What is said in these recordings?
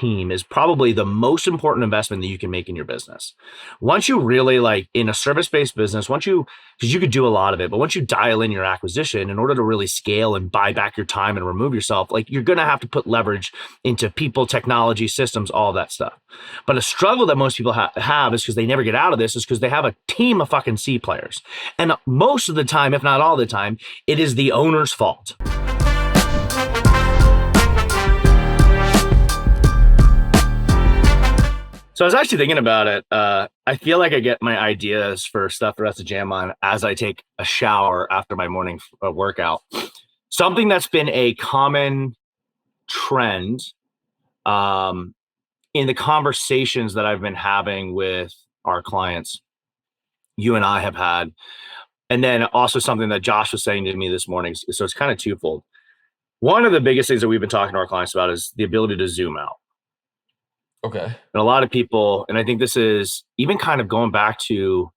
team is probably the most important investment that you can make in your business. Once you really like in a service-based business, because you could do a lot of it, but once you dial in your acquisition in order to really scale and buy back your time and remove yourself, like you're going to have to put leverage into people, technology, systems, all of that stuff. But a struggle that most people have is because they never get out of this is because they have a team of fucking C players. And most of the time, if not all the time, it is the owner's fault. So I was actually thinking about it. I feel like I get my ideas for stuff for us to jam on as I take a shower after my morning workout. Something that's been a common trend in the conversations that I've been having with our clients, you and I have had, and then also something that Josh was saying to me this morning. So it's kind of twofold. One of the biggest things that we've been talking to our clients about is the ability to zoom out. Okay. And a lot of people, and I think this is even kind of going back to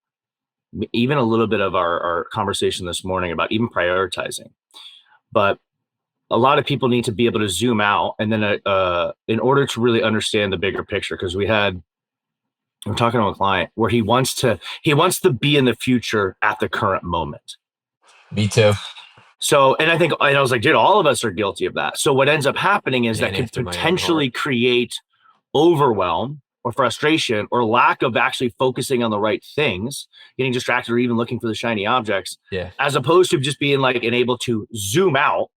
even a little bit of our conversation this morning about even prioritizing. But a lot of people need to be able to zoom out and then in order to really understand the bigger picture, because we're talking to a client where he wants to be in the future at the current moment. Me too. So, and I was like, dude, all of us are guilty of that. So what ends up happening is that can potentially create overwhelm or frustration or lack of actually focusing on the right things, getting distracted or even looking for the shiny objects, as opposed to just being like and able to zoom out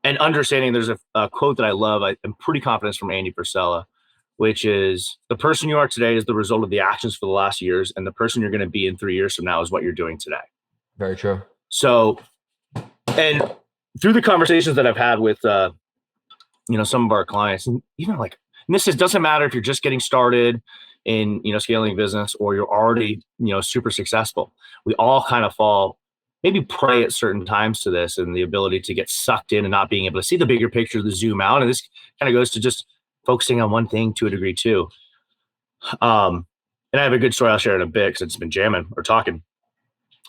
and understanding. There's a quote that I love. I'm pretty confident it's from Andy Frisella, which is the person you are today is the result of the actions for the last years, and the person you're going to be in 3 years from now is what you're doing today. Very true. So, and through the conversations that I've had with, some of our clients, and even like, and this doesn't matter if you're just getting started in, scaling a business or you're already, super successful. We all kind of fall, maybe prey at certain times to this and the ability to get sucked in and not being able to see the bigger picture, the zoom out. And this kind of goes to just focusing on one thing to a degree too. And I have a good story I'll share in a bit because it's been jamming or talking.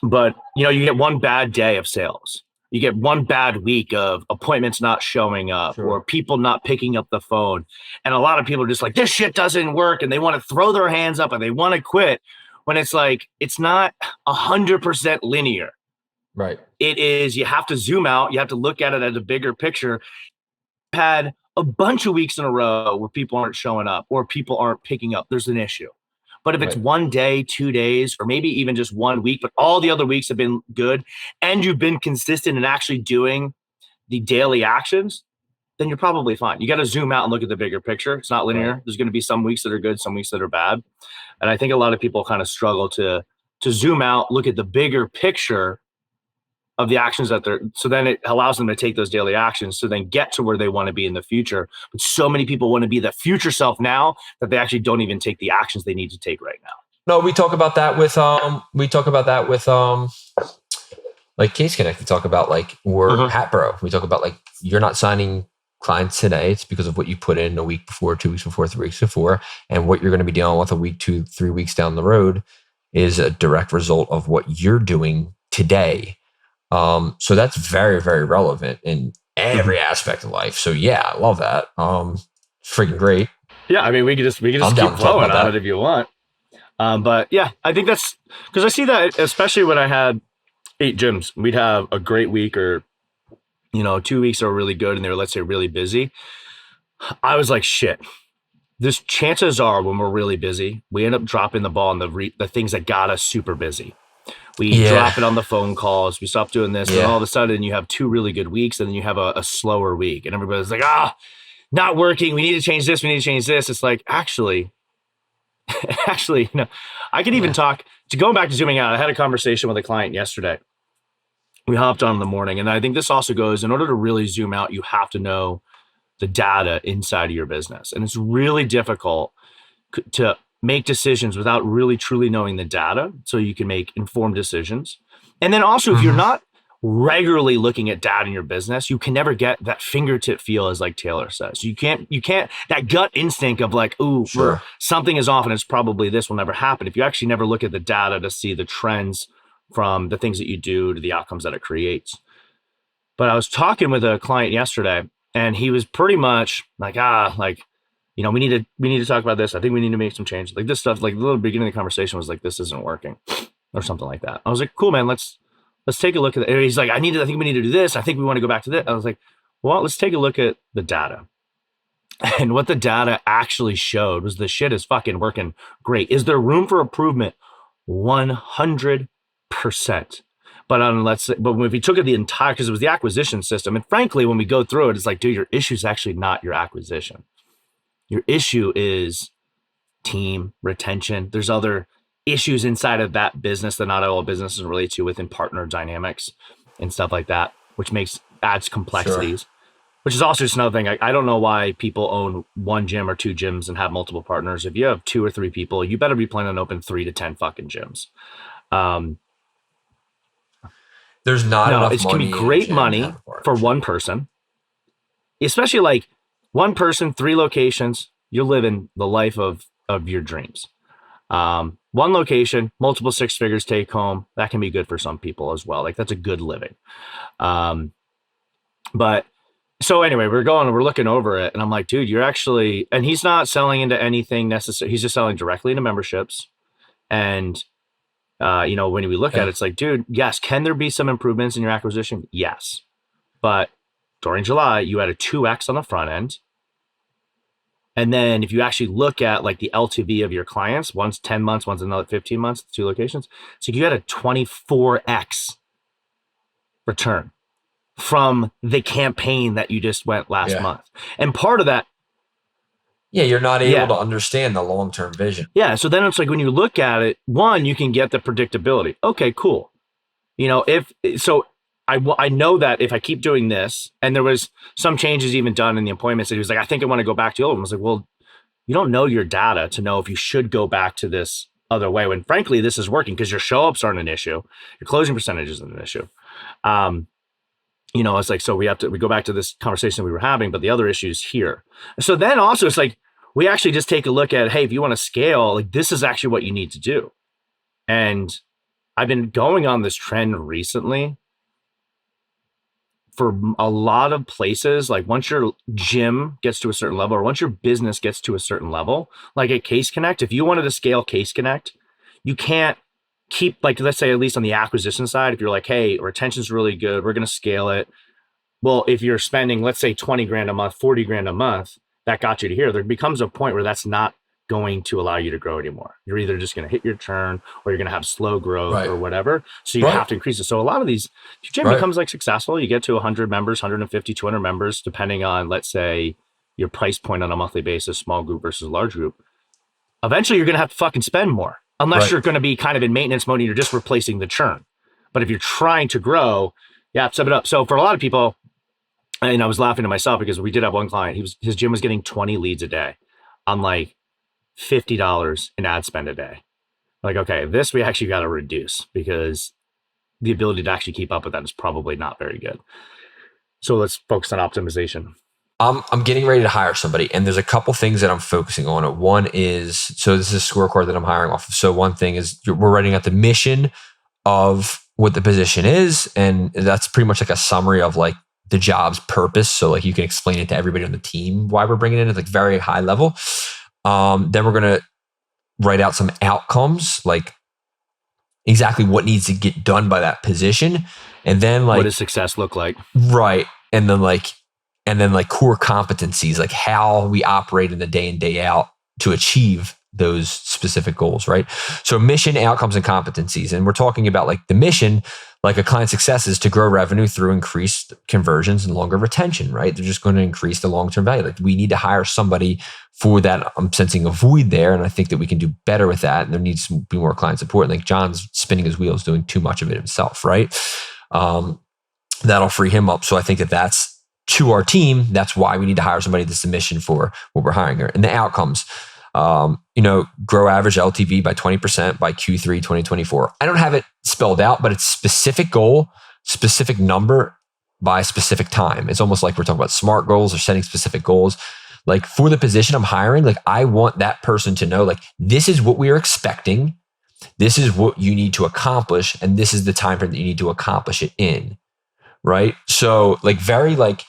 But, you get one bad day of sales. You get one bad week of appointments not showing up or people not picking up the phone. And a lot of people are just like, this shit doesn't work. And they want to throw their hands up and they want to quit when it's like, it's not 100% linear. Right. It is, you have to zoom out. You have to look at it as a bigger picture. I've had a bunch of weeks in a row where people aren't showing up or people aren't picking up. There's an issue. But if it's 1 day, 2 days, or maybe even just 1 week, but all the other weeks have been good and you've been consistent in actually doing the daily actions, then you're probably fine. You got to zoom out and look at the bigger picture. It's not linear. Right. There's going to be some weeks that are good, some weeks that are bad. And I think a lot of people kind of struggle to zoom out, look at the bigger picture of the actions so then it allows them to take those daily actions to then get to where they want to be in the future. But so many people want to be the future self now that they actually don't even take the actions they need to take right now. No, we talk about that with like Case Connect. We talk about like we're Hat Bro. We talk about like you're not signing clients today. It's because of what you put in a week before, 2 weeks before, 3 weeks before, and what you're going to be dealing with a week, 2, 3 weeks down the road is a direct result of what you're doing today. So that's very, very relevant in every aspect of life. So yeah, I love that. Freaking great. Yeah. I mean, we could just keep flowing on it if you want. But yeah, I think that's because I see that, especially when I had 8 gyms, we'd have a great week or, 2 weeks are really good and they were, let's say, really busy. I was like, shit, there's chances are when we're really busy, we end up dropping the ball on the things that got us super busy. We drop it on the phone calls. We stop doing this. And all of a sudden you have 2 really good weeks and then you have a slower week and everybody's like, not working. We need to change this. We need to change this. It's like, actually, I could even talk to going back to zooming out. I had a conversation with a client yesterday. We hopped on in the morning. And I think this also goes, in order to really zoom out, you have to know the data inside of your business. And it's really difficult to make decisions without really truly knowing the data so you can make informed decisions. And then also, if you're not regularly looking at data in your business, you can never get that fingertip feel, as like Taylor says. You can't that gut instinct of like, something is off and it's probably this will never happen. If you actually never look at the data to see the trends from the things that you do to the outcomes that it creates. But I was talking with a client yesterday and he was pretty much like, we need to talk about this. I think we need to make some change. Like this stuff, like the little beginning of the conversation was like, this isn't working or something like that. I was like, cool, man, let's take a look at it. He's like, I think we need to do this. I think we want to go back to this. I was like, well, let's take a look at the data. And what the data actually showed was the shit is fucking working great. Is there room for improvement? 100%. But if we took it the entire, because it was the acquisition system, and frankly, when we go through it, it's like, dude, your issue is actually not your acquisition. Your issue is team retention. There's other issues inside of that business that not all businesses relate to within partner dynamics and stuff like that, which adds complexities. Sure. Which is also just another thing. I don't know why people own one gym or two gyms and have multiple partners. If you have 2 or 3 people, you better be planning on open 3 to 10 fucking gyms. There's not enough money. It can be great money for one person, especially like one person, 3 locations. You're living the life of your dreams. One location, multiple 6 figures take home. That can be good for some people as well. Like that's a good living. But so anyway, we're looking over it and I'm like, dude, and he's not selling into anything necessary. He's just selling directly into memberships. And, when we look at it, it's like, dude, yes. Can there be some improvements in your acquisition? Yes. But during July, you had a 2X on the front end. And then if you actually look at like the LTV of your clients, one's 10 months, one's another 15 months, 2 locations. So you had a 24X return from the campaign that you just went last month. And part of that. Yeah, you're not able to understand the long-term vision. Yeah, so then it's like when you look at it, one, you can get the predictability. Okay, cool. I know that if I keep doing this, and there was some changes even done in the appointments, that he was like, I think I want to go back to the old one. I was like, well, you don't know your data to know if you should go back to this other way when frankly, this is working because your show-ups aren't an issue. Your closing percentage isn't an issue. It's like, so we go back to this conversation we were having, but the other issue is here. So then also it's like, we actually just take a look at, hey, if you want to scale, like this is actually what you need to do. And I've been going on this trend recently for a lot of places. Like once your gym gets to a certain level or once your business gets to a certain level, like at Case Connect, if you wanted to scale Case Connect, you can't keep like, let's say at least on the acquisition side, if you're like, hey, retention's really good, we're going to scale it. Well, if you're spending, let's say 20 grand a month, 40 grand a month, that got you to here, there becomes a point where that's not going to allow you to grow anymore. You're either just going to hit your churn or you're going to have slow growth or whatever. So you have to increase it. So a lot of these, if your gym becomes like successful, you get to 100 members, 150, 200 members, depending on, let's say, your price point on a monthly basis, small group versus large group. Eventually, you're going to have to fucking spend more unless you're going to be kind of in maintenance mode and you're just replacing the churn. But if you're trying to grow, you have to step it up. So for a lot of people, and I was laughing to myself because we did have one client, his gym was getting 20 leads a day on like $50 in ad spend a day. Like, okay, this we actually got to reduce because the ability to actually keep up with that is probably not very good. So let's focus on optimization. I'm getting ready to hire somebody, and there's a couple things that I'm focusing on. One is, so this is a scorecard that I'm hiring off of. So one thing is we're writing out the mission of what the position is, and that's pretty much like a summary of like the job's purpose. So like you can explain it to everybody on the team why we're bringing it in at like very high level. Then we're going to write out some outcomes, like exactly what needs to get done by that position. And then like, what does success look like? Right. And then like core competencies, like how we operate in the day in, day out to achieve those specific goals, right? So mission, outcomes, and competencies. And we're talking about like the mission, like a client success is to grow revenue through increased conversions and longer retention, right? They're just going to increase the long-term value. Like we need to hire somebody for that. I'm sensing a void there. And I think that we can do better with that. And there needs to be more client support. Like John's spinning his wheels, doing too much of it himself, right? That'll free him up. So I think that that's to our team. That's why we need to hire somebody that's the mission for what we're hiring here. And the outcomes, grow average LTV by 20% by Q3 2024. I don't have it spelled out, but it's specific goal, specific number by specific time. It's almost like we're talking about SMART goals or setting specific goals. Like for the position I'm hiring, like I want that person to know, like, this is what we are expecting. This is what you need to accomplish. And this is the time frame that you need to accomplish it in. Right. So like very like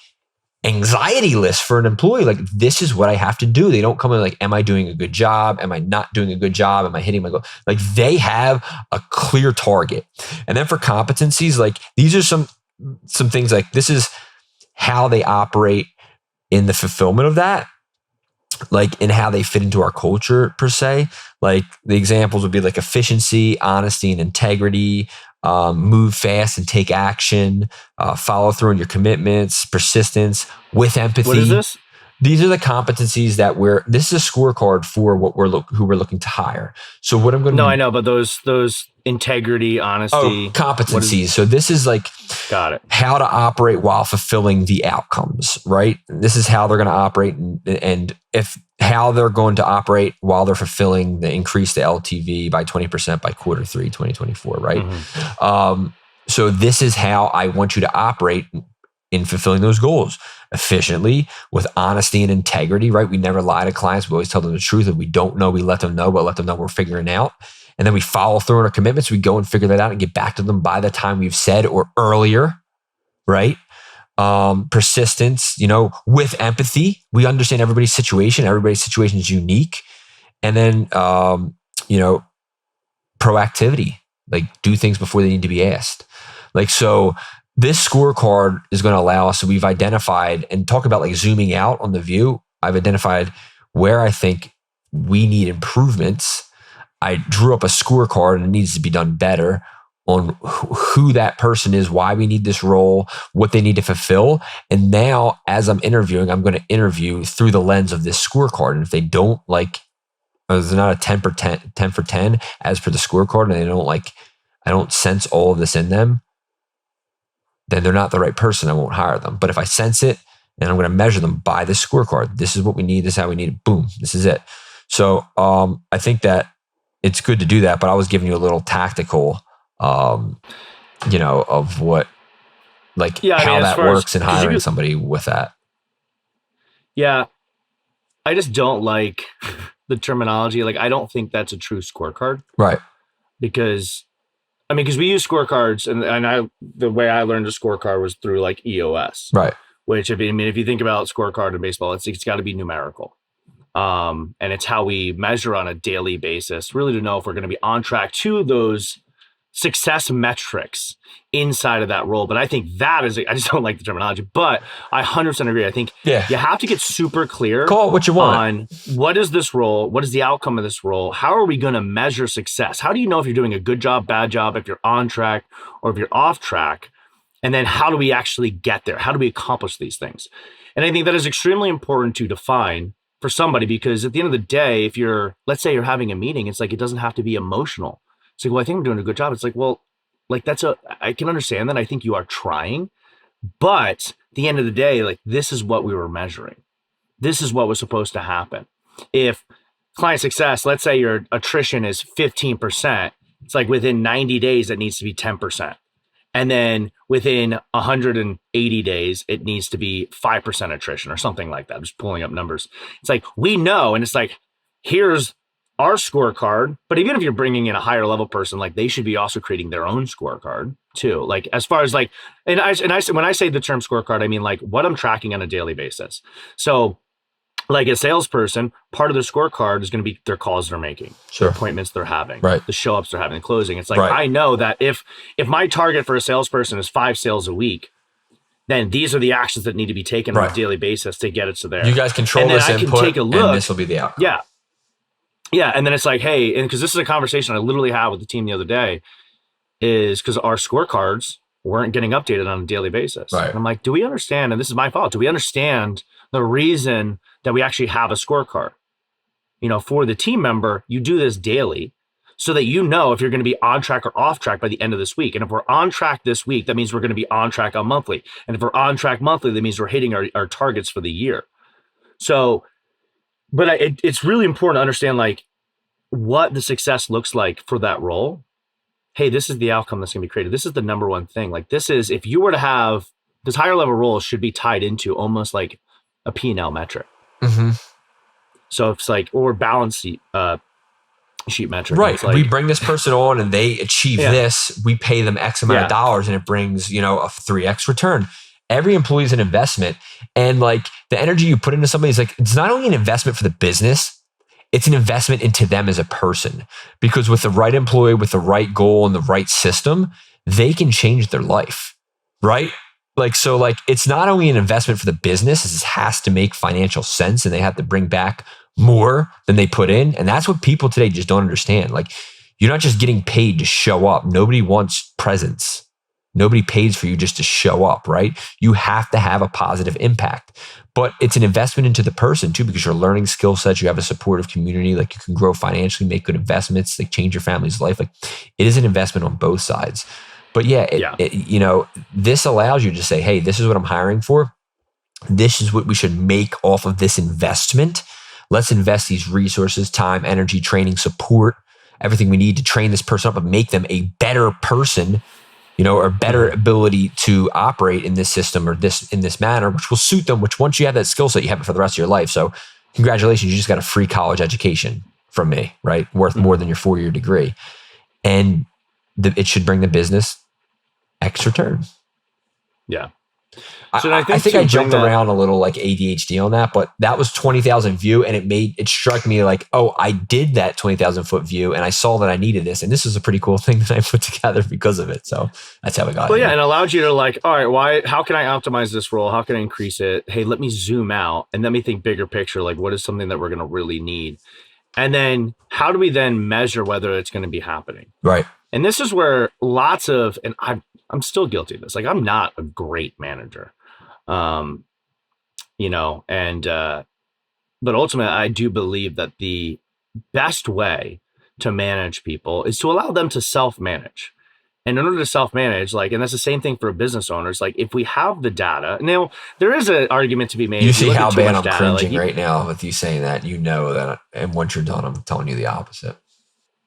anxiety list for an employee. Like, this is what I have to do. They don't come in like, am I doing a good job? Am I not doing a good job? Am I hitting my goal? Like, they have a clear target. And then for competencies, like, these are some things, like, this is how they operate in the fulfillment of that, like, in how they fit into our culture per se. Like, the examples would be like efficiency, honesty, and integrity, move fast and take action, follow through on your commitments, persistence with empathy. What is this? These are the competencies that this is a scorecard for who we're looking to hire. So what I'm going to I know, but those integrity, honesty, competencies. So this is like, got it, how to operate while fulfilling the outcomes, right? This is how they're going to operate, and how they're going to operate while they're fulfilling the increase the LTV by 20% by Q3 2024, right? Mm-hmm. So this is how I want you to operate in fulfilling those goals efficiently, with honesty and integrity, right? We never lie to clients. We always tell them the truth. If we don't know, we let them know, but let them know we're figuring it out. And then we follow through on our commitments. We go and figure that out and get back to them by the time we've said or earlier, right? Persistence, with empathy. We understand everybody's situation. Everybody's situation is unique. And then, proactivity, like, do things before they need to be asked. Like, so this scorecard is going to allow us, so we've identified, and talk about like zooming out on the view. I've identified where I think we need improvements. I drew up a scorecard, and it needs to be done better on who that person is, why we need this role, what they need to fulfill. And now, as I'm interviewing, I'm going to interview through the lens of this scorecard. And if they don't like, there's not a 10 for 10 as per the scorecard, and they don't like, I don't sense all of this in them, then they're not the right person. I won't hire them. But if I sense it, and I'm going to measure them by this scorecard, this is what we need, this is how we need it, boom, this is it. So I think that it's good to do that, but I was giving you a little tactical, of what, like, how that works in hiring somebody with that. Yeah. I just don't like the terminology. Like, I don't think that's a true scorecard. Right. Because we use scorecards, and the way I learned a scorecard was through like EOS. Right. Which, if you think about scorecard in baseball, it's got to be numerical. And it's how we measure on a daily basis, really, to know if we're going to be on track to those success metrics inside of that role. But I think I just don't like the terminology, but I 100% agree. I think you have to get super clear. Call it what you want. On what is this role? What is the outcome of this role? How are we going to measure success? How do you know if you're doing a good job, bad job, if you're on track or if you're off track? And then how do we actually get there? How do we accomplish these things? And I think that is extremely important to define for somebody, because at the end of the day, let's say you're having a meeting, it's like, it doesn't have to be emotional. It's like, well, I think I'm doing a good job. It's like, well, like, I can understand that. I think you are trying, but at the end of the day, like, this is what we were measuring. This is what was supposed to happen. If client success, let's say your attrition is 15%, it's like within 90 days, it needs to be 10%. And then within 180 days, it needs to be 5% attrition or something like that. I'm just pulling up numbers. It's like, we know, and it's like, here's our scorecard. But even if you're bringing in a higher level person, like, they should be also creating their own scorecard too. Like, as far as like, when I say the term scorecard, I mean like what I'm tracking on a daily basis. So like a salesperson, part of their scorecard is going to be their calls they're making, sure, the appointments they're having, right, the show ups they're having, the closing. It's like, right, I know that if my target for a salesperson is 5 sales a week, then these are the actions that need to be taken on a daily basis to get it to there. You guys control this input, take a look, and this will be the outcome. Yeah. Yeah. And then it's like, hey, and because this is a conversation I literally had with the team the other day, is because our scorecards weren't getting updated on a daily basis. Right. And I'm like, do we understand? And this is my fault. Do we understand the reason that we actually have a scorecard? For the team member, you do this daily so that you know if you're going to be on track or off track by the end of this week. And if we're on track this week, that means we're going to be on track on monthly. And if we're on track monthly, that means we're hitting our targets for the year. So, but it's really important to understand like what the success looks like for that role. Hey, this is the outcome that's going to be created. This is the number one thing. Like, this is, if you were to have this, higher level roles should be tied into almost like a P&L metric. Mm-hmm. So it's like, or balance sheet metric. Right. Like, we bring this person on and they achieve this. We pay them X amount of dollars, and it brings, a 3X return. Every employee is an investment. And like the energy you put into somebody is like, it's not only an investment for the business, it's an investment into them as a person. Because with the right employee, with the right goal and the right system, they can change their life, right? Like, so like, it's not only an investment for the business, it has to make financial sense and they have to bring back more than they put in. And that's what people today just don't understand. Like, you're not just getting paid to show up. Nobody wants presents. Nobody pays for you just to show up, right? You have to have a positive impact. But it's an investment into the person too, because you're learning skill sets. You have a supportive community. Like you can grow financially, make good investments, like change your family's life. Like it is an investment on both sides. But yeah, you know, this allows you to say, hey, this is what I'm hiring for. This is what we should make off of this investment. Let's invest these resources, time, energy, training, support, everything we need to train this person up and make them a better person, you know, or better ability to operate in this system or in this manner, which will suit them, which once you have that skill set, you have it for the rest of your life. So congratulations, you just got a free college education from me, right? Worth more than your 4-year degree. And it should bring the business X return. Yeah. So I think I jumped around a little like ADHD on that, but that was 20,000 view. And it struck me like, oh, I did that 20,000 foot view and I saw that I needed this. And this is a pretty cool thing that I put together because of it. So that's how I got it. Well, yeah. And allowed you to like, all right, how can I optimize this role? How can I increase it? Hey, let me zoom out and let me think bigger picture. Like what is something that we're going to really need? And then how do we then measure whether it's going to be happening? Right. And this is where and I'm still guilty of this. Like I'm not a great manager. You know, but ultimately I do believe that the best way to manage people is to allow them to self-manage. And in order to self-manage, like, and that's the same thing for business owners. Like if we have the data, now there is an argument to be made. You see how bad I'm cringing right now with you saying that, you know that, and once you're done, I'm telling you the opposite.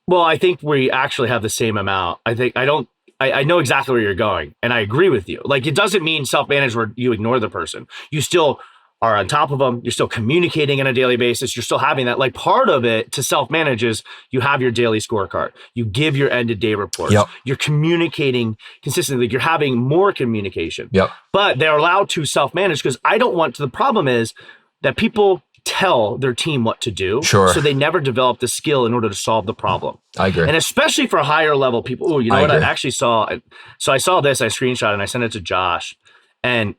Well, I think we actually have the same amount. I know exactly where you're going and I agree with you. Like it doesn't mean self-manage where you ignore the person. You still are on top of them. You're still communicating on a daily basis. You're still having that. Like part of it to self-manage is you have your daily scorecard. You give your end of day reports. Yep. You're communicating consistently. You're having more communication. Yep. But they're allowed to self-manage because the problem is that people tell their team what to do. Sure. So they never develop the skill in order to solve the problem. I agree. And especially for higher level people. Oh, you know what? I actually saw. So I saw this, I screenshot and I sent it to Josh. And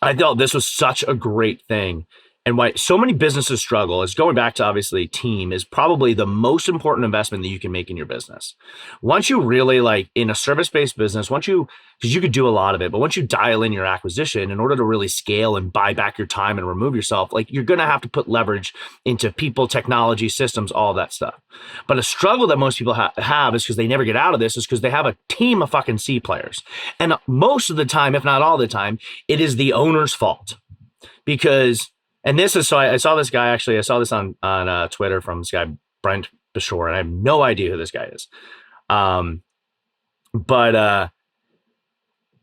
I thought this was such a great thing. And why so many businesses struggle is going back to obviously team is probably the most important investment that you can make in your business. Once you really like in a service-based business, because you could do a lot of it, but once you dial in your acquisition in order to really scale and buy back your time and remove yourself, like you're going to have to put leverage into people, technology, systems, all that stuff. But a struggle that most people have is because they never get out of this is because they have a team of fucking C players. And most of the time, if not all the time, it is the owner's fault because and this is, so I saw this guy, actually, I saw this on Twitter from this guy, Brent Bashore, and I have no idea who this guy is. But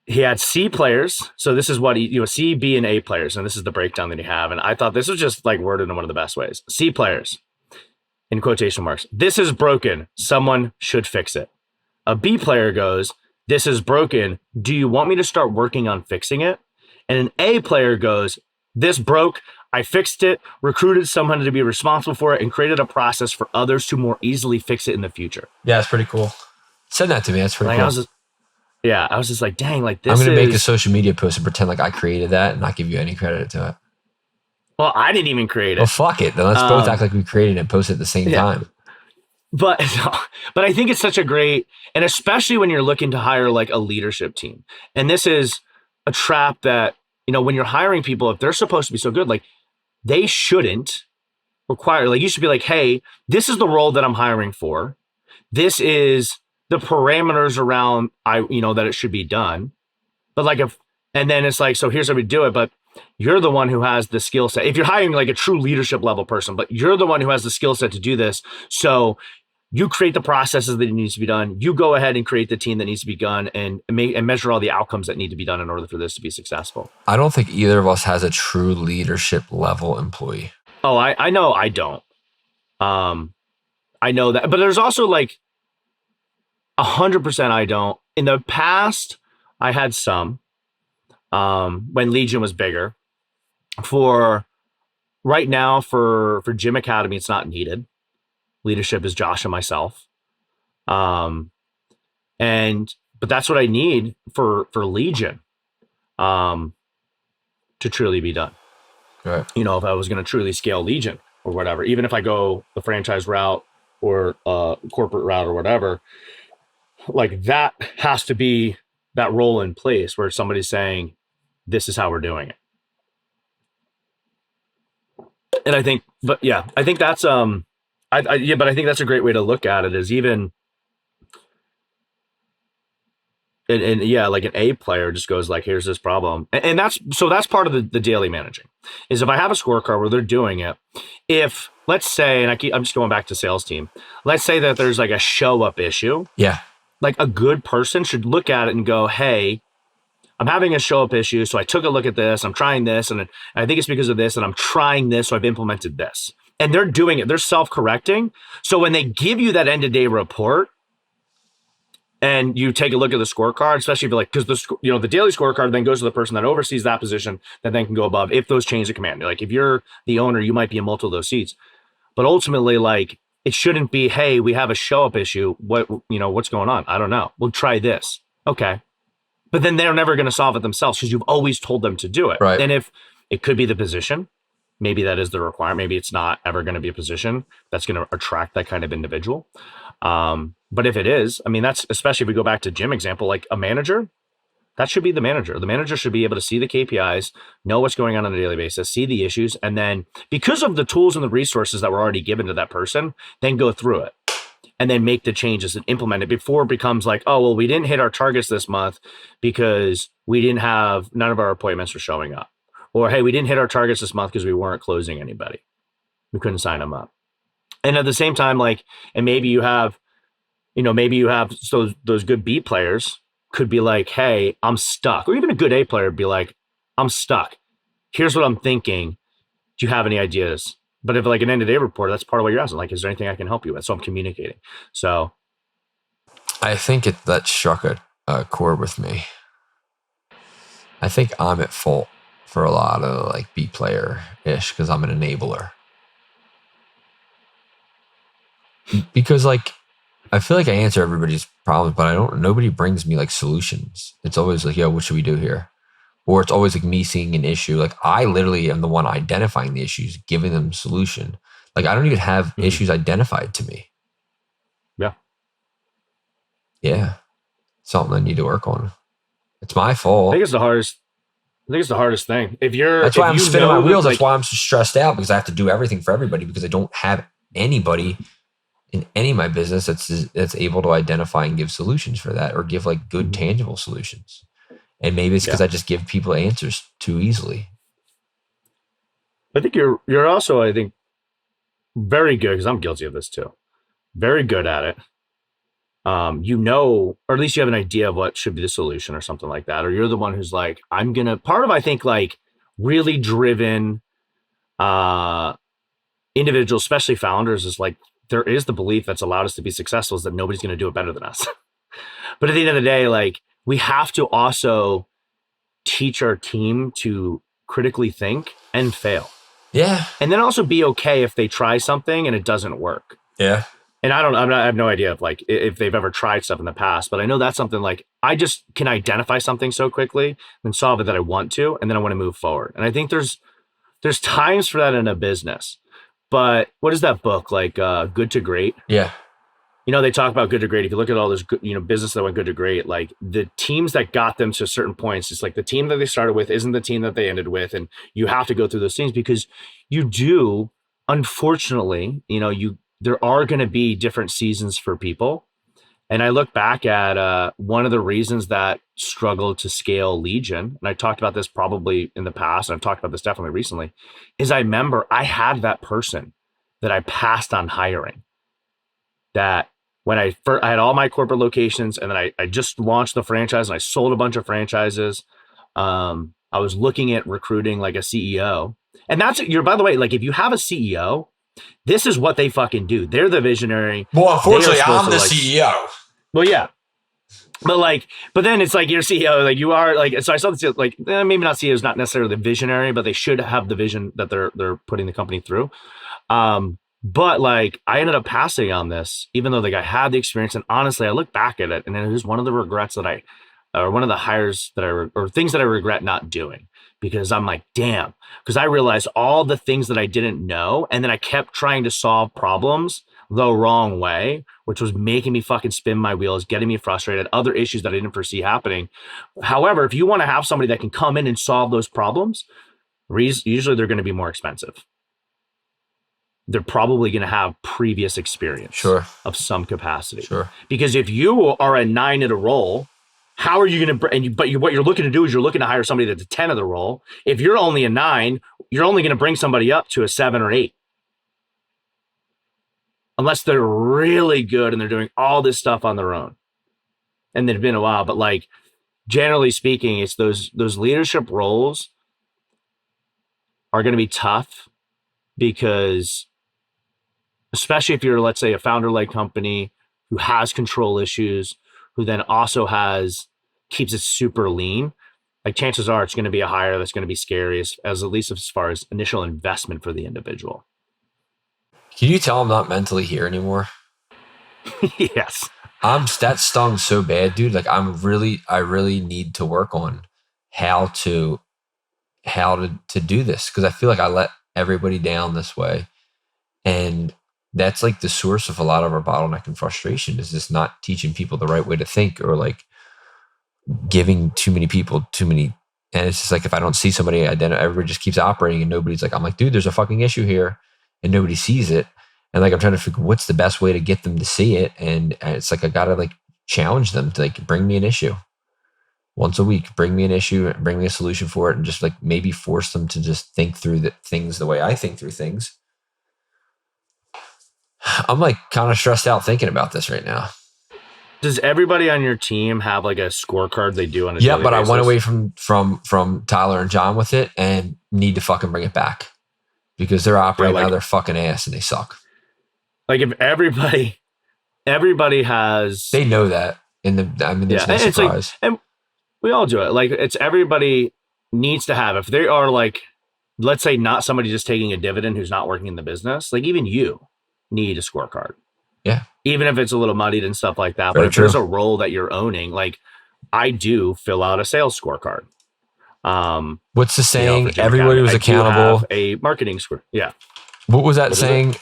he had C players. So this is what C, B, and A players. And this is the breakdown that he have. And I thought this was just like worded in one of the best ways. C players, in quotation marks, this is broken. Someone should fix it. A B player goes, this is broken. Do you want me to start working on fixing it? And an A player goes, this broke. I fixed it, recruited someone to be responsible for it, and created a process for others to more easily fix it in the future. Yeah, it's pretty cool. Send that to me. That's pretty cool. I was just like, dang, like this. I'm going to make a social media post and pretend like I created that and not give you any credit to it. Well, I didn't even create it. Well, fuck it. Then let's both act like we created it and post it at the same time. But I think it's such a great, and especially when you're looking to hire like a leadership team. And this is a trap that, when you're hiring people, if they're supposed to be so good, like they shouldn't require, like you should be like, hey, this is the role that I'm hiring for. This is the parameters around that it should be done. But like and then it's like, so here's how we do it. But you're the one who has the skill set. If you're hiring like a true leadership level person, but you're the one who has the skill set to do this. So you create the processes that needs to be done. You go ahead and create the team that needs to be done and measure all the outcomes that need to be done in order for this to be successful. I don't think either of us has a true leadership level employee. Oh, I know I don't. I know that, but there's also like 100% I don't. In the past, I had some. when Legion was bigger. For right now, for Gym Academy, it's not needed. Leadership is Josh and myself. But that's what I need for Legion to truly be done. Right. If I was going to truly scale Legion or whatever, even if I go the franchise route or corporate route or whatever, like that has to be that role in place where somebody's saying, this is how we're doing it. And I think that's but I think that's a great way to look at it, is even and like an A player just goes like, here's this problem. And that's part of the daily managing, is if I have a scorecard where they're doing it, if let's say, and I'm just going back to sales team, let's say that there's like a show up issue. Yeah. Like a good person should look at it and go, hey, I'm having a show up issue. So I took a look at this. I'm trying this. And I think it's because of this. And I'm trying this. So I've implemented this. And they're doing it. They're self-correcting. So when they give you that end of day report and you take a look at the scorecard, especially if you're like, because the daily scorecard then goes to the person that oversees that position that then can go above if those change of command. Like if you're the owner, you might be in multiple of those seats. But ultimately, like, it shouldn't be, hey, we have a show up issue. What's going on? I don't know. We'll try this. Okay. But then they're never going to solve it themselves because you've always told them to do it. Right. And if it could be the position, maybe that is the requirement. Maybe it's not ever going to be a position that's going to attract that kind of individual. But if it is, I mean, that's, especially if we go back to Jim example, like a manager, that should be the manager. The manager should be able to see the KPIs, know what's going on a daily basis, see the issues, and then because of the tools and the resources that were already given to that person, then go through it and then make the changes and implement it before it becomes like, oh, well, we didn't hit our targets this month because none of our appointments were showing up. Or, hey, we didn't hit our targets this month because we weren't closing anybody. We couldn't sign them up. And at the same time, like, and maybe you have those good B players could be like, hey, I'm stuck. Or even a good A player would be like, I'm stuck. Here's what I'm thinking. Do you have any ideas? But if like an end of day report, that's part of what you're asking. Like, is there anything I can help you with? So I'm communicating. So I think that struck a chord with me. I think I'm at fault for a lot of like B player-ish because I'm an enabler. Because like, I feel like I answer everybody's problems, but nobody brings me like solutions. It's always like, yo, what should we do here? Or it's always like me seeing an issue. Like I literally am the one identifying the issues, giving them solution. Like I don't even have issues identified to me. Yeah. Yeah. Something I need to work on. It's my fault. I think it's the hardest thing. That's why I'm spinning my wheels. That's why I'm so stressed out, because I have to do everything for everybody because I don't have anybody in any of my business that's able to identify and give solutions for that, or give like good tangible solutions. And maybe it's because I just give people answers too easily. I think you're also, I think, very good, because I'm guilty of this too. Very good at it. Or at least you have an idea of what should be the solution or something like that. Or you're the one who's like, part of, I think, like really driven individuals, especially founders, is like, there is the belief that's allowed us to be successful is that nobody's going to do it better than us. But at the end of the day, like, we have to also teach our team to critically think and fail. Yeah. And then also be okay if they try something and it doesn't work. Yeah. And I have no idea if they've ever tried stuff in the past, but I know that's something like I just can identify something so quickly and solve it that I want to, and then I want to move forward. And I think there's times for that in a business. But what is that book, like Good to Great? Yeah. They talk about good to great. If you look at all this, business that went good to great, like the teams that got them to certain points, it's like the team that they started with isn't the team that they ended with. And you have to go through those things because you do, unfortunately, there are going to be different seasons for people. And I look back at one of the reasons that struggled to scale Legion, and I talked about this probably in the past, and I've talked about this definitely recently, is I remember I had that person that I passed on hiring. That when I had all my corporate locations, and then I just launched the franchise and I sold a bunch of franchises. I was looking at recruiting like a CEO, and by the way, like if you have a CEO, this is what they fucking do. They're the visionary. Well, unfortunately, I'm the CEO. Well, yeah. but then it's like you're CEO, like you are like, so I saw this like maybe not CEO is not necessarily the visionary, but they should have the vision that they're putting the company through. But like I ended up passing on this, even though like I had the experience. And honestly, I look back at it and it was one of the regrets that or one of the hires that or things that I regret not doing, because I'm like, damn, because I realized all the things that I didn't know. And then I kept trying to solve problems the wrong way, which was making me fucking spin my wheels, getting me frustrated, other issues that I didn't foresee happening. However, if you want to have somebody that can come in and solve those problems, usually they're going to be more expensive. They're probably going to have previous experience of some capacity. Sure. Because if you are a 9 at a role, how are you going to, what you're looking to do is you're looking to hire somebody that's a 10 of the role. If you're only a 9, you're only going to bring somebody up to a 7 or 8. Unless they're really good and they're doing all this stuff on their own. And they've been a while, but like, generally speaking, it's those leadership roles are going to be tough, because especially if you're, let's say, a founder-led company who has control issues, who then also keeps it super lean, like chances are it's going to be a hire that's going to be scary as at least as far as initial investment for the individual. Can you tell I'm not mentally here anymore? Yes. That stung so bad, dude. Like I really need to work on how to do this, because I feel like I let everybody down this way. And that's like the source of a lot of our bottleneck and frustration, is just not teaching people the right way to think, or like giving too many people too many. And it's just like, if I don't see somebody everybody just keeps operating and nobody's like, I'm like, dude, there's a fucking issue here, and nobody sees it. And like, I'm trying to figure what's the best way to get them to see it. And it's like, I got to like challenge them to like, bring me an issue once a week, bring me an issue, bring me a solution for it. And just like maybe force them to just think through things the way I think through things. I'm like kind of stressed out thinking about this right now. Does everybody on your team have like a scorecard they do on a daily basis? I went away from Tyler and John with it, and need to fucking bring it back, because they're operating out of their fucking ass and they suck. Like if everybody has, they know that. There's no surprise. Like, and we all do it. Like it's everybody needs to have, if they are like, let's say not somebody just taking a dividend who's not working in the business, like even you need a scorecard. Yeah. Even if it's a little muddied and stuff like that. But if there's a role that you're owning, like I do fill out a sales scorecard. What's the saying? Everybody was accountable. A marketing score. Yeah. What was that saying?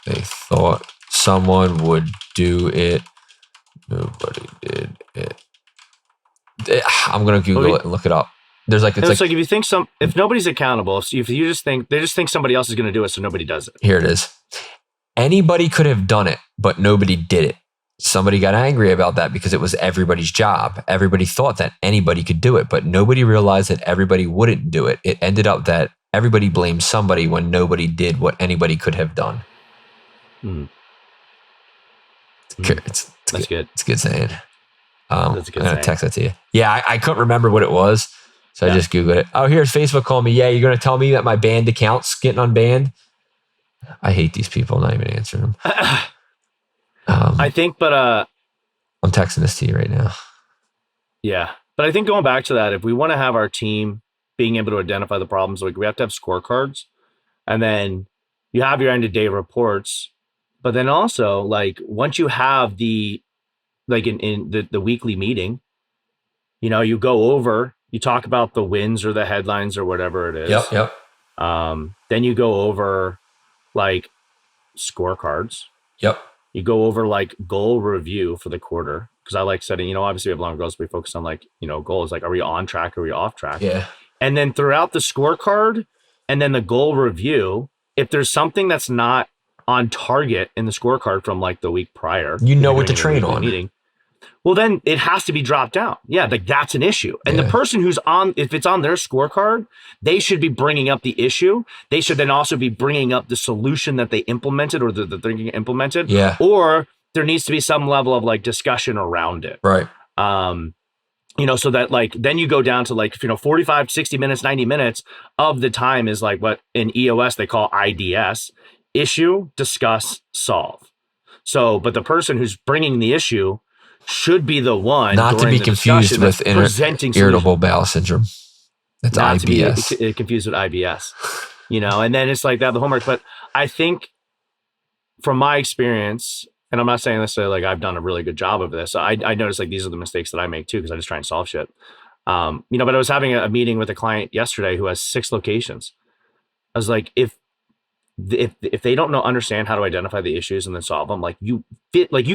They thought someone would do it. Nobody did it. I'm going to Google it and look it up. There's like, it's like if nobody's accountable, so if you just think, they just think somebody else is going to do it, so nobody does it. Here it is. Anybody could have done it, but nobody did it. Somebody got angry about that because it was everybody's job. Everybody thought that anybody could do it, but nobody realized that everybody wouldn't do it. It ended up that everybody blamed somebody when nobody did what anybody could have done. That's good. It's a good saying. That's a good saying. I'm going to text that to you. Yeah, I couldn't remember what it was, so I just Googled it. Oh, here's Facebook calling me. Yeah, you're going to tell me that my banned account's getting unbanned? I hate these people. I'm not even answering them. I think, but I'm texting this to you right now. Yeah, but I think going back to that, if we want to have our team being able to identify the problems, like we have to have scorecards, and then you have your end of day reports. But then also, like once you have the, like in the weekly meeting, you go over, you talk about the wins or the headlines or whatever it is. Yep. Then you go over like scorecards. Yep. You go over like goal review for the quarter, because I like setting, obviously we have long goals, but we focus on like, goals, like are we on track? Are we off track? Yeah. And then throughout the scorecard and then the goal review, if there's something that's not on target in the scorecard from like the week prior, what to train on. Meeting, well, then it has to be dropped down. Yeah, like that's an issue. And the person who's on, if it's on their scorecard, they should be bringing up the issue. They should then also be bringing up the solution that they implemented or that they're implemented. Yeah. Or there needs to be some level of like discussion around it. Right. So that like, then you go down to like, 45, 60 minutes, 90 minutes of the time is like what in EOS they call IDS, issue, discuss, solve. So, but the person who's bringing the issue should be the one not to be confused with irritable bowel syndrome. That's not IBS. To be confused with IBS, and then it's like that, the homework. But I think from my experience, and I'm not saying necessarily like I've done a really good job of this. I noticed like these are the mistakes that I make too, because I just try and solve shit. But I was having a meeting with a client yesterday who has 6 locations. I was like, if they don't understand how to identify the issues and then solve them, like you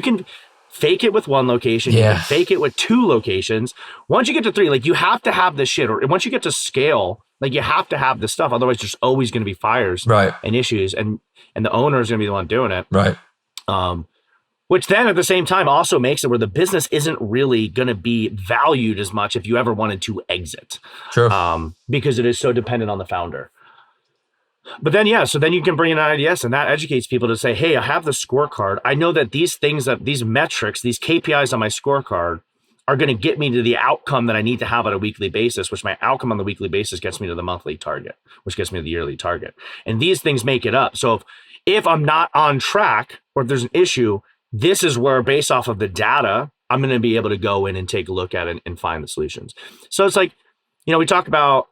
can fake it with 1 location, you can fake it with 2 locations. Once you get to 3, like you have to have this shit, or once you get to scale, like you have to have this stuff. Otherwise, there's always going to be fires and issues, and the owner is going to be the one doing it. Right. Which then at the same time also makes it where the business isn't really going to be valued as much if you ever wanted to exit. True. Because it is so dependent on the founder. But then, so then you can bring in an IDS, and that educates people to say, hey, I have the scorecard. I know that these things, that these metrics, these KPIs on my scorecard are going to get me to the outcome that I need to have on a weekly basis, which my outcome on the weekly basis gets me to the monthly target, which gets me to the yearly target. And these things make it up. So if I'm not on track, or if there's an issue, this is where, based off of the data, I'm going to be able to go in and take a look at it and find the solutions. So it's like, we talk about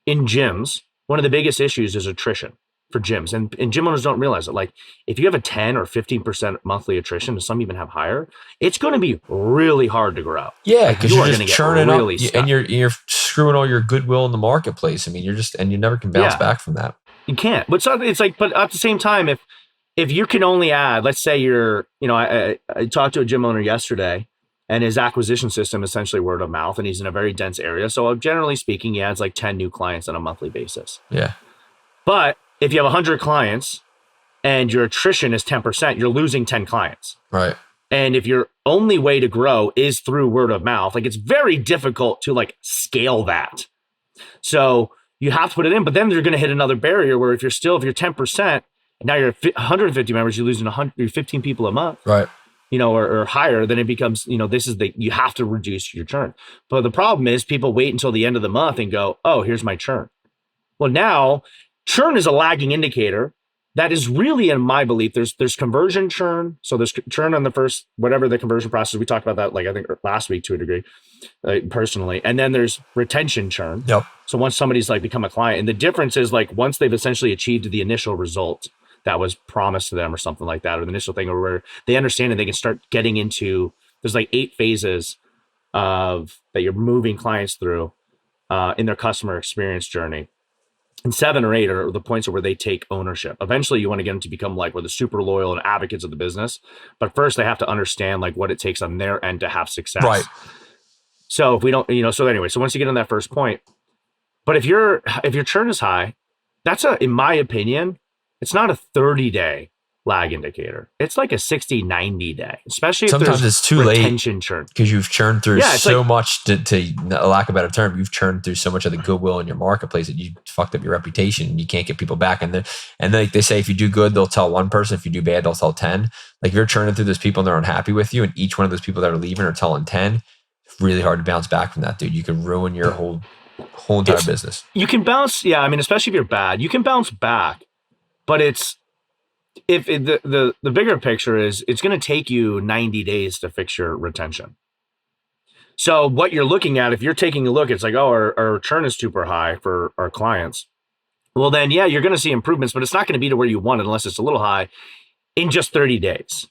in gyms, one of the biggest issues is attrition for gyms. And gym owners don't realize it. Like if you have a 10 or 15% monthly attrition, and some even have higher, it's going to be really hard to grow. Yeah, because you're just churning up and you're screwing all your goodwill in the marketplace. I mean, and you never can bounce back from that. You can't. But it's like, but at the same time, if you can only add, let's say I talked to a gym owner yesterday, and his acquisition system is essentially word of mouth, and he's in a very dense area. So generally speaking, he adds like 10 new clients on a monthly basis. Yeah. But if you have 100 clients and your attrition is 10%, you're losing 10 clients. Right. And if your only way to grow is through word of mouth, like it's very difficult to like scale that. So you have to put it in, but then you're going to hit another barrier where if you're 10%, and now you're 150 members, you're losing 15 people a month. Right. Or higher, then it becomes, you have to reduce your churn. But the problem is people wait until the end of the month and go, oh, here's my churn. Well, now churn is a lagging indicator. That is really, in my belief, there's conversion churn. So there's churn on the first, whatever the conversion process. We talked about that, like I think last week to a degree, personally. And then there's retention churn. Yep. So once somebody's like become a client, and the difference is like once they've essentially achieved the initial result that was promised to them or something like that, or the initial thing, or where they understand and they can start getting into, there's like 8 phases of that you're moving clients through in their customer experience journey. And 7 or 8 are the points where they take ownership. Eventually you want to get them to become like, we're the super loyal and advocates of the business. But first they have to understand like what it takes on their end to have success. Right. So if we don't, so anyway, so once you get on that first point, but if your churn is high, that's in my opinion, it's not a 30-day lag indicator. It's like a 60, 90 day, especially if sometimes there's it's too retention late churn. Because you've churned through much to lack of a better term, you've churned through so much of the goodwill in your marketplace that you fucked up your reputation and you can't get people back. And like they say, if you do good, they'll tell 1 person. If you do bad, they'll tell 10. Like if you're churning through those people and they're unhappy with you, and each one of those people that are leaving are telling 10, it's really hard to bounce back from that, dude. You can ruin your whole entire business. You can bounce. Yeah. I mean, especially if you're bad, you can bounce back, but the bigger picture is it's going to take you 90 days to fix your retention. So what you're looking at, if you're taking a look, it's like, oh, our churn is super high for our clients. Well, then, yeah, you're going to see improvements, but it's not going to be to where you want it unless it's a little high in just 30 days.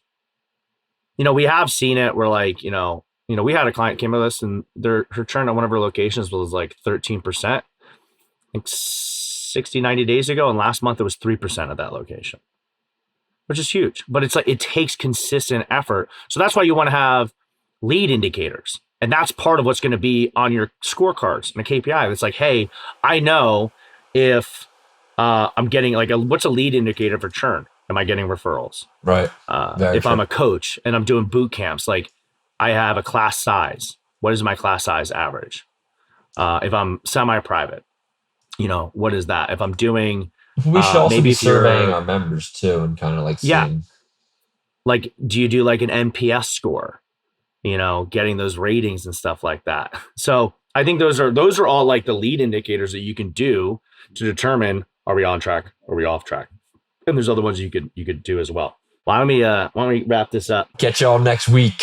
We have seen it where like, we had a client came with us and her churn at one of her locations was like 13%, like 60, 90 days ago. And last month it was 3% of that location, which is huge. But it's like, it takes consistent effort. So that's why you want to have lead indicators. And that's part of what's going to be on your scorecards and a KPI. It's like, hey, I know if I'm getting like what's a lead indicator for churn? Am I getting referrals? Right. If I'm a coach and I'm doing boot camps, like I have a class size. What is my class size average? If I'm semi-private, what is that? If I'm doing, we should also be surveying our members too, and kind of like seeing, like, do you do like an NPS score? Getting those ratings and stuff like that. So I think those are all like the lead indicators that you can do to determine, are we on track? Are we off track? And there's other ones you could do as well. Why don't we wrap this up? Catch y'all next week.